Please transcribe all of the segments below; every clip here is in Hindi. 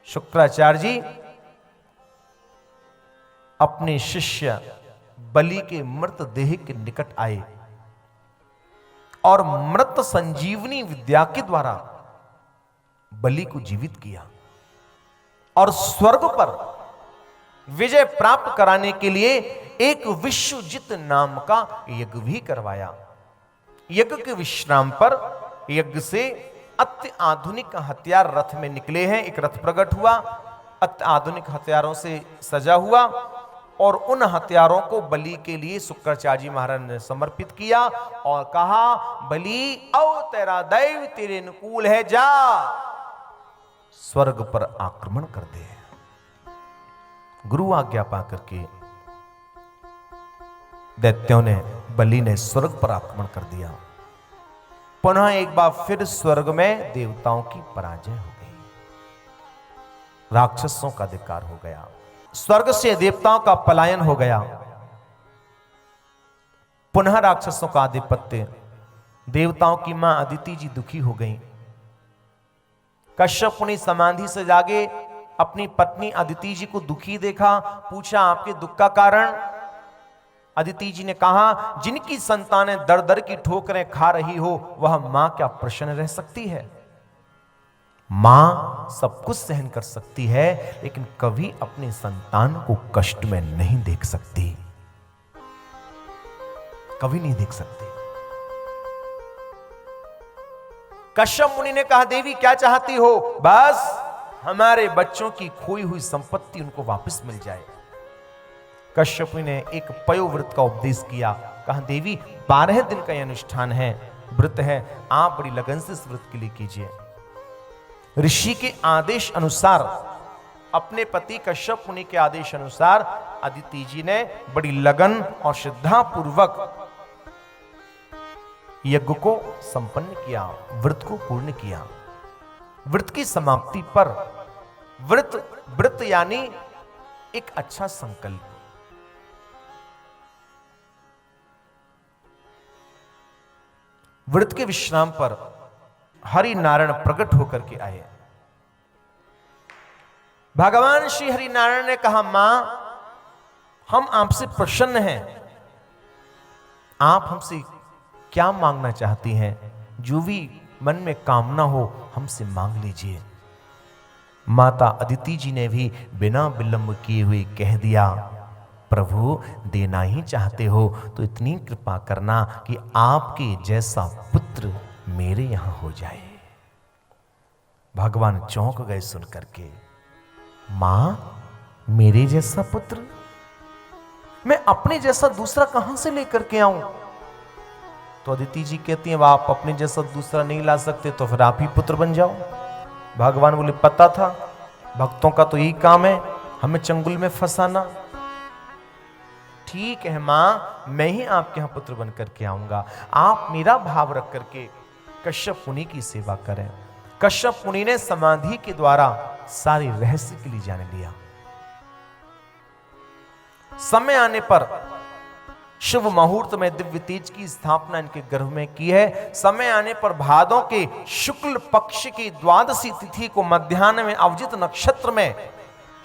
शुक्राचार्य जी अपने शिष्य बलि के मृत देह के निकट आए और मृत संजीवनी विद्या के द्वारा बलि को जीवित किया और स्वर्ग पर विजय प्राप्त कराने के लिए एक विश्वजित नाम का यज्ञ भी करवाया। यज्ञ के विश्राम पर यज्ञ से अति आधुनिक हथियार रथ में निकले हैं। एक रथ प्रकट हुआ, अति आधुनिक हथियारों से सजा हुआ और उन हथियारों को बलि के लिए शुक्राचार्य जी महाराज ने समर्पित किया और कहा, बलि आओ तेरा दैव तेरे अनुकूल है, जा स्वर्ग पर आक्रमण कर दे। गुरु आज्ञा पाकर के दैत्यों ने, बलि ने स्वर्ग पर आक्रमण कर दिया। पुनः एक बार फिर स्वर्ग में देवताओं की पराजय हो गई, राक्षसों का अधिकार हो गया, स्वर्ग से देवताओं का पलायन हो गया। पुनः राक्षसों का आधिपत्य, देवताओं की मां अदिति जी दुखी हो गई। कश्यप मुनि समाधि से जागे, अपनी पत्नी अदिति जी को दुखी देखा, पूछा आपके दुख का कारण। अदिति जी ने कहा, जिनकी संतानें दर दर की ठोकरें खा रही हो वह मां क्या प्रसन्न रह सकती है? मां सब कुछ सहन कर सकती है लेकिन कभी अपने संतान को कष्ट में नहीं देख सकती, कभी नहीं देख सकती। कश्यप मुनि ने कहा, देवी क्या चाहती हो? बस हमारे बच्चों की खोई हुई संपत्ति उनको वापस मिल जाए। कश्यप ने एक पयोव्रत का उपदेश किया, कहा देवी 12 दिन का यह अनुष्ठान है, व्रत है, आप बड़ी लगन से इस व्रत के लिए कीजिए। ऋषि के आदेश अनुसार, अपने पति कश्यप मुनि के आदेश अनुसार अदिति जी ने बड़ी लगन और श्रद्धा पूर्वक यज्ञ को संपन्न किया, व्रत को पूर्ण किया। व्रत की समाप्ति पर व्रत यानी एक अच्छा संकल्प, व्रत के विश्राम पर हरि नारायण प्रकट होकर के आए। भगवान श्री हरि नारायण ने कहा, मां हम आपसे प्रसन्न हैं, आप हमसे क्या मांगना चाहती हैं? जो भी मन में कामना हो हमसे मांग लीजिए। माता अदिति जी ने भी बिना विलंब किए हुए कह दिया, प्रभु देना ही चाहते हो तो इतनी कृपा करना कि आपके जैसा पुत्र मेरे यहां हो जाए। भगवान चौंक गए सुन करके, मां मेरे जैसा पुत्र? मैं अपने जैसा दूसरा कहां से लेकर के आऊं? तो अदिति जी कहती हैं, आप अपने जैसा दूसरा नहीं ला सकते तो फिर आप ही पुत्र बन जाओ। भगवान बोले, पता था, भक्तों का तो यही काम है, हमें चंगुल में फंसाना। ठीक है मां, मैं ही आपके यहां पुत्र बन करके आऊंगा। आप मेरा भाव रख करके कश्यप मुनि की सेवा करें। कश्यप मुनि ने समाधि के द्वारा सारे रहस्य के लिए जान लिया। समय आने पर शुभ मुहूर्त में दिव्य तेज की स्थापना इनके गर्भ में की है। समय आने पर भादों के शुक्ल पक्ष की द्वादशी तिथि को मध्याह्न में अवजित नक्षत्र में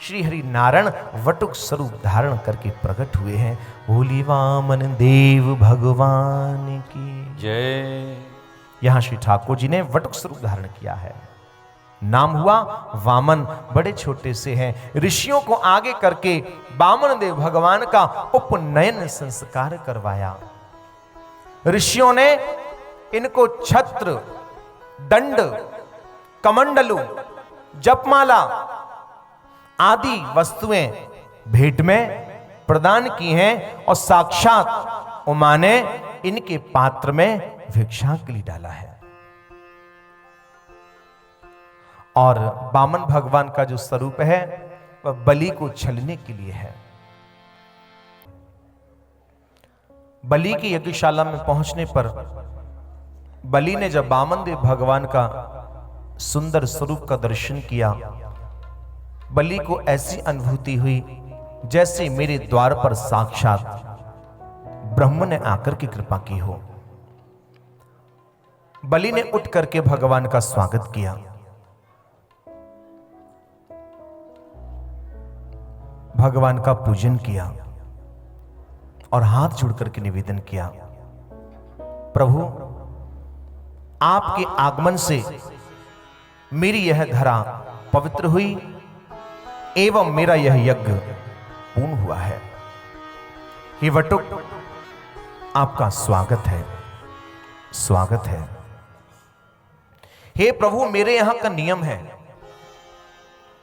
श्री हरि नारायण वटुक स्वरूप धारण करके प्रकट हुए हैं। बोली वामन देव भगवान की जय। यहां श्री ठाकुर जी ने वटुक स्वरूप धारण किया है। नाम हुआ वामन, बड़े छोटे से हैं। ऋषियों को आगे करके वामन देव भगवान का उपनयन संस्कार करवाया। ऋषियों ने इनको छत्र, दंड, कमंडलू, जपमाला आदि वस्तुएं भेंट में प्रदान की हैं और साक्षात उमा ने इनके पात्र में भिक्षा के लिए डाला है। और वामन भगवान का जो स्वरूप है वह बलि को छलने के लिए है। बलि की यज्ञशाला में पहुंचने पर बलि ने जब वामन देव भगवान का सुंदर स्वरूप का दर्शन किया, बलि को ऐसी अनुभूति हुई जैसे मेरे द्वार पर साक्षात ब्रह्म ने आकर के कृपा की हो। बलि ने उठ करके भगवान का स्वागत किया। भगवान का पूजन किया और हाथ जोड़ करके निवेदन किया, प्रभु आपके आगमन से मेरी यह धरा पवित्र हुई एवं मेरा यह यज्ञ पूर्ण हुआ है। हे वटुक, आपका स्वागत है, स्वागत है। हे प्रभु, मेरे यहां का नियम है,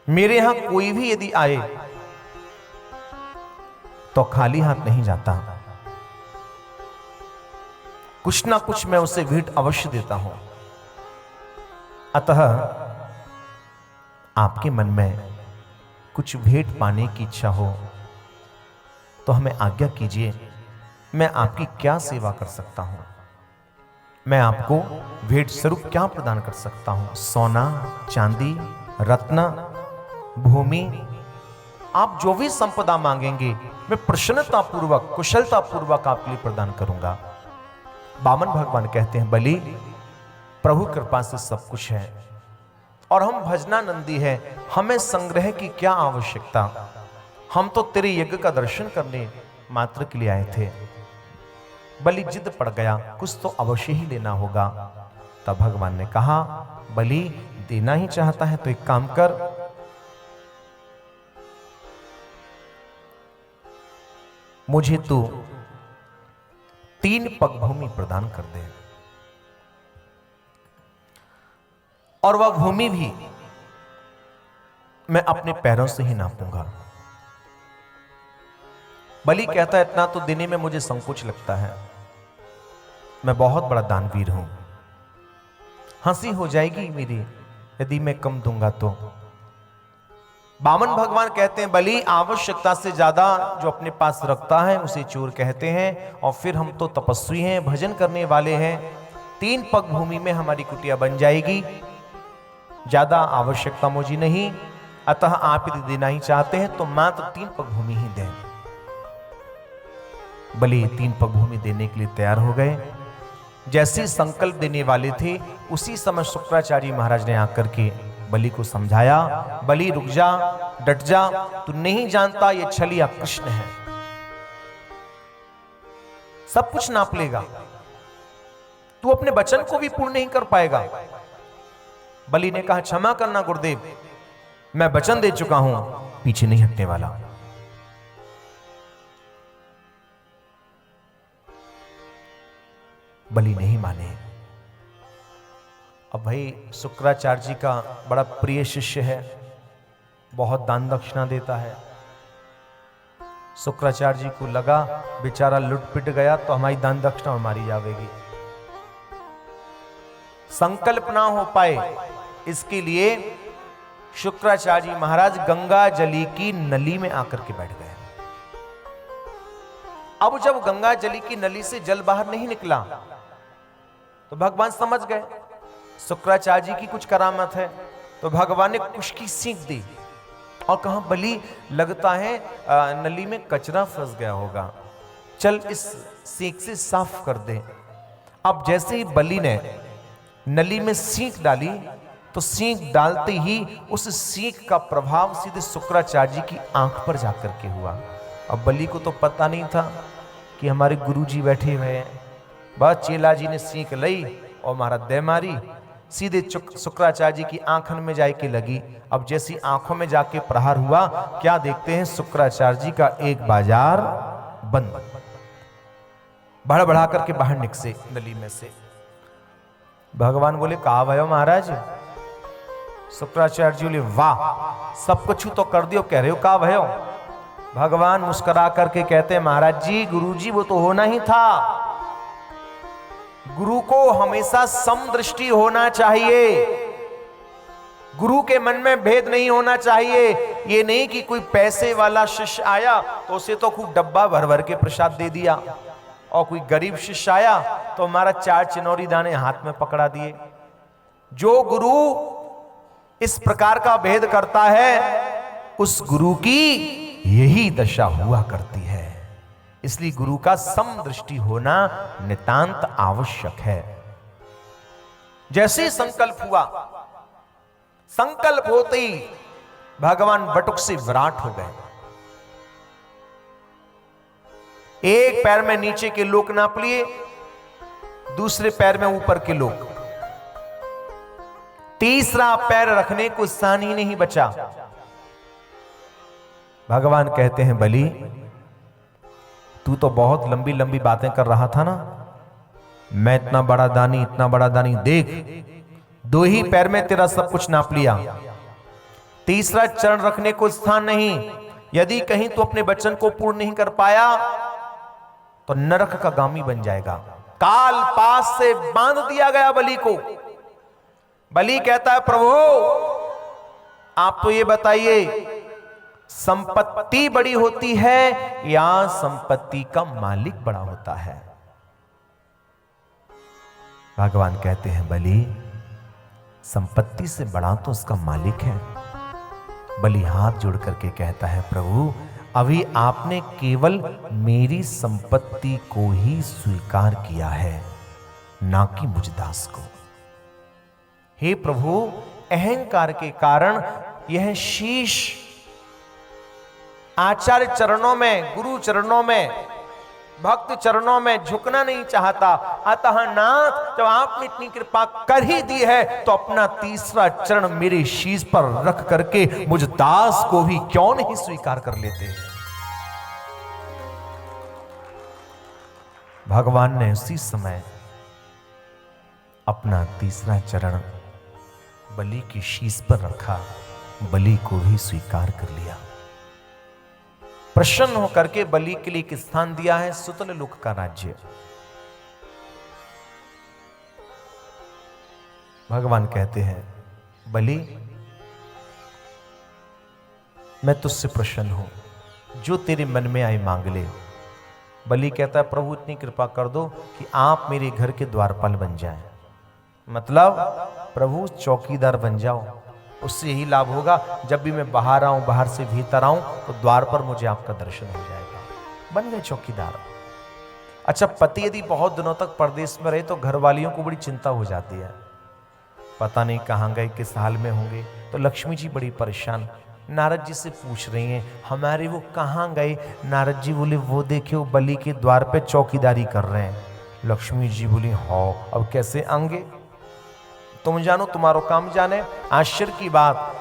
मेरे यहां कोई भी यदि आए तो खाली हाथ नहीं जाता, कुछ ना कुछ मैं उसे भेंट अवश्य देता हूं। अतः आपके मन में कुछ भेंट पाने की इच्छा हो तो हमें आज्ञा कीजिए, मैं आपकी क्या सेवा कर सकता हूं, मैं आपको भेंट स्वरूप क्या प्रदान कर सकता हूं। सोना, चांदी, रत्न, भूमि, आप जो भी संपदा मांगेंगे मैं प्रसन्नता पूर्वक, कुशलता पूर्वक आपके लिए प्रदान करूंगा। वामन भगवान कहते हैं, बलि प्रभु कृपा से सब कुछ है और हम भजनानंदी हैं, हमें संग्रह की क्या आवश्यकता, हम तो तेरे यज्ञ का दर्शन करने मात्र के लिए आए थे। बलि जिद पड़ गया, कुछ तो अवश्य ही लेना होगा। तब भगवान ने कहा, बलि देना ही चाहता है तो एक काम कर, मुझे तू 3 पग भूमि प्रदान कर दे और वह भूमि भी मैं अपने पैरों से ही नापूंगा। बलि कहता है, इतना तो देने में मुझे संकोच लगता है, मैं बहुत बड़ा दानवीर हूं, हंसी हो जाएगी मेरी यदि मैं कम दूंगा तो। वामन भगवान कहते हैं, बलि आवश्यकता से ज्यादा जो अपने पास रखता है उसे चोर कहते हैं, और फिर हम तो तपस्वी हैं, भजन करने वाले हैं, 3 पग भूमि में हमारी कुटिया बन जाएगी, ज्यादा आवश्यकता मुझे नहीं, अतः आप यदि देना ही चाहते हैं तो मात्र 3 पग भूमि ही दें। बलि 3 पग भूमि देने के लिए तैयार हो गए। जैसे संकल्प देने वाले थे उसी समय शुक्राचार्य महाराज ने आकर के बलि को समझाया, बलि रुक जा, डट जा, तू नहीं जानता ये छलिया कृष्ण है, सब कुछ नाप लेगा, तू अपने वचन को भी पूर्ण नहीं कर पाएगा। बलि ने कहा, क्षमा करना गुरुदेव, मैं वचन दे चुका हूं, पीछे नहीं हटने वाला। बलि नहीं माने। अब भाई शुक्राचार्य जी का बड़ा प्रिय शिष्य है, बहुत दान दक्षिणा देता है। शुक्राचार्य जी को लगा बेचारा लुट पिट गया तो हमारी दान दक्षिणा मारी जाएगी, संकल्प ना हो पाए, इसके लिए शुक्राचार्य जी महाराज गंगा जली की नली में आकर के बैठ गए। अब जब गंगा जली की नली से जल बाहर नहीं निकला तो भगवान समझ गए शुक्राचार्य जी की कुछ करामत है, तो भगवान ने कुछ की सीख दी और कहा, बलि लगता है नली में कचरा फंस गया होगा, चल इस सीख से साफ कर दे। अब जैसे ही बलि ने नली में सीख डाली तो सीख डालते ही उस सीख का प्रभाव सीधे शुक्राचार्य जी की आंख पर जाकर के हुआ। अब बलि को तो पता नहीं था कि हमारे गुरुजी बैठे हुए हैं, बस चेला जी ने सीख लई और मारा दे मारी, सीधे शुक्राचार्य जी की आंखन में जाके लगी। अब जैसी आंखों में जाके प्रहार हुआ, क्या देखते हैं, शुक्राचार्य जी का एक बाजार बंद, बढ़ बढ़ा करके बाहर निकसे नली में से। भगवान बोले, कहा भयो महाराज? शुक्राचार्य जी बोले, वाह, सब कुछ तो कर दियो, कह रहे हो कहा भयो? भगवान मुस्कुरा करके कहते हैं, महाराज जी, गुरु जी वो तो होना ही था, गुरु को हमेशा समदृष्टि होना चाहिए, गुरु के मन में भेद नहीं होना चाहिए। ये नहीं कि कोई पैसे वाला शिष्य आया तो उसे तो खूब डब्बा भर भर के प्रसाद दे दिया, और कोई गरीब शिष्य आया तो हमारा 4 चिनौरी दाने हाथ में पकड़ा दिए। जो गुरु इस प्रकार का भेद करता है उस गुरु की यही दशा हुआ करती है। इसलिए गुरु का समदृष्टि होना नितांत आवश्यक है। जैसे संकल्प हुआ, संकल्प होते ही भगवान बटुक से विराट हो गए। एक पैर में नीचे के लोक नाप लिए, दूसरे पैर में ऊपर के लोक, तीसरा पैर रखने को स्थान ही नहीं बचा। भगवान कहते हैं बलि, तू तो बहुत लंबी लंबी बातें कर रहा था ना, मैं इतना बड़ा दानी, देख 2 ही पैर में तेरा सब कुछ नाप लिया, तीसरा चरण रखने को स्थान नहीं। यदि कहीं तू अपने वचन को पूर्ण नहीं कर पाया तो नरक का गामी बन जाएगा। काल पास से बांध दिया गया बलि को। बलि कहता है प्रभु आप तो ये बताइए, संपत्ति बड़ी होती है या संपत्ति का मालिक बड़ा होता है? भगवान कहते हैं बलि, संपत्ति से बड़ा तो उसका मालिक है। बलि हाथ जोड़ करके कहता है प्रभु अभी आपने केवल मेरी संपत्ति को ही स्वीकार किया है, ना कि मुझ दास को। हे प्रभु, अहंकार के कारण यह शीश आचार्य चरणों में, गुरु चरणों में, भक्त चरणों में झुकना नहीं चाहता। अतः नाथ, जब आपने इतनी कृपा कर ही दी है तो अपना तीसरा चरण मेरे शीश पर रख करके मुझ दास को भी क्यों नहीं स्वीकार कर लेते। भगवान ने उसी समय अपना तीसरा चरण बलि की शीश पर रखा, बलि को भी स्वीकार कर लिया। प्रसन्न होकर के बलि के लिए एक स्थान दिया है, सुतल लोक का राज्य। भगवान कहते हैं बलि मैं तुझसे प्रसन्न हूं, जो तेरे मन में आए मांग ले। बलि कहता है प्रभु इतनी कृपा कर दो कि आप मेरे घर के द्वारपाल बन जाएं, मतलब प्रभु चौकीदार बन जाओ। उससे यही लाभ होगा, जब भी मैं बाहर आऊं, बाहर से भीतर आऊं तो द्वार पर मुझे आपका दर्शन हो जाएगा। बन गए चौकीदार। अच्छा, पति यदि बहुत दिनों तक परदेश में रहे तो घर वालियों को बड़ी चिंता हो जाती है, पता नहीं कहाँ गए, किस हाल में होंगे। तो लक्ष्मी जी बड़ी परेशान नारद जी से पूछ रही हैं हमारे वो कहाँ गए। नारद जी बोले वो देखियो बलि के द्वार पे चौकीदारी कर रहे हैं। लक्ष्मी जी बोली हाँ अब कैसे आएंगे, तुम जानो तुम्हारो काम जाने। आश्चर्य की बात,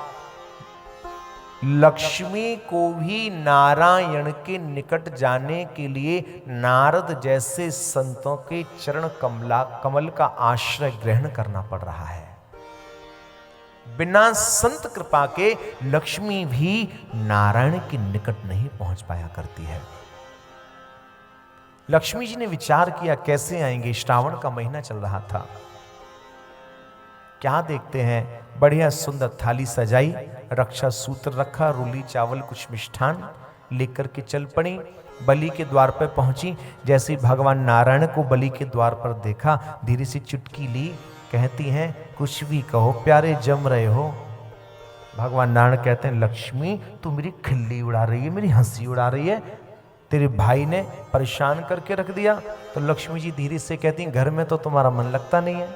लक्ष्मी को भी नारायण के निकट जाने के लिए नारद जैसे संतों के चरण कमल का आश्रय ग्रहण करना पड़ रहा है। बिना संत कृपा के लक्ष्मी भी नारायण के निकट नहीं पहुंच पाया करती है। लक्ष्मी जी ने विचार किया कैसे आएंगे, श्रावण का महीना चल रहा था। क्या देखते हैं, बढ़िया सुंदर थाली सजाई, रक्षा सूत्र रखा, रूली चावल कुछ मिष्ठान लेकर के चल पड़ी। बलि के द्वार पर पहुंची, जैसे भगवान नारायण को बलि के द्वार पर देखा, धीरे से चुटकी ली, कहती हैं कुछ भी कहो प्यारे जम रहे हो। भगवान नारायण कहते हैं लक्ष्मी तू मेरी खिल्ली उड़ा रही है, मेरी हंसी उड़ा रही है, तेरे भाई ने परेशान करके रख दिया। तो लक्ष्मी जी धीरे से कहती हैं घर में तो तुम्हारा मन लगता नहीं है,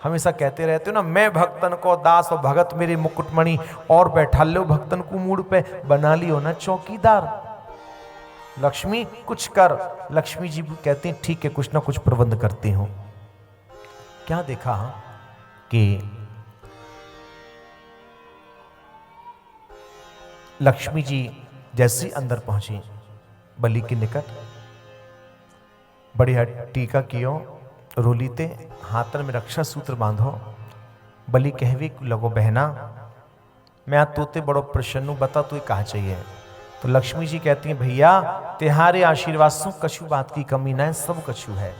हमेशा कहते रहते हो ना मैं भक्तन को दास और भगत मेरे मुकुटमणि, और बैठा लो भक्तन को मूड पे, बना लियो ना चौकीदार। लक्ष्मी कुछ कर। लक्ष्मी जी कहती हैं ठीक है कुछ ना कुछ प्रबंध करती हूं। क्या देखा कि लक्ष्मी जी जैसी अंदर पहुंची बलि के निकट, बढ़िया टीका कियो, रोलीते, हाथन में रक्षा सूत्र बांधो। बलि कहवे लगो बहना मैं आज तोते बड़ो प्रसन्न हूं, बता तू कहा चाहिए। तो लक्ष्मी जी कहती हैं भैया तिहारे आशीर्वाद से कछु बात की कमी ना है, सब कछु है।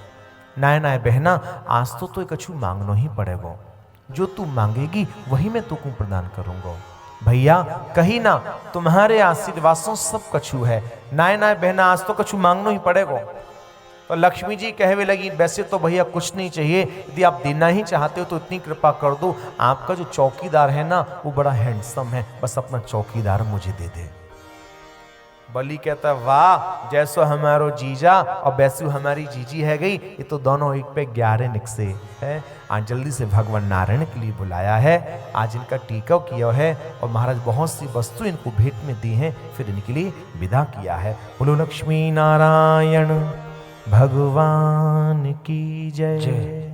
नाय नाय बहना आज तो कछु मांगनो ही पड़ेगो, जो तू मांगेगी वही मैं तुमको प्रदान करूंगा। भैया कही ना तुम्हारे आशीर्वाद से सब कछु है, नाय नाय बहना आज तो कछु मांगनो ही पड़ेगो। तो लक्ष्मी जी कहवे लगी वैसे तो भैया कुछ नहीं चाहिए, यदि आप देना ही चाहते हो तो इतनी कृपा कर दो, आपका जो चौकीदार है ना वो बड़ा हैंडसम है, बस अपना चौकीदार मुझे दे दे। बलि कहता वाह, जैसो हमारो जीजा और वैसू हमारी जीजी है गई, ये तो दोनों एक पे 11 निकसे है। आज जल्दी से भगवान नारायण के लिए बुलाया है, आज इनका टीका किया है और महाराज बहुत सी वस्तु इनको भेंट में दी हैं, फिर इनके लिए विदा किया है। बोलो लक्ष्मी नारायण भगवान की जय।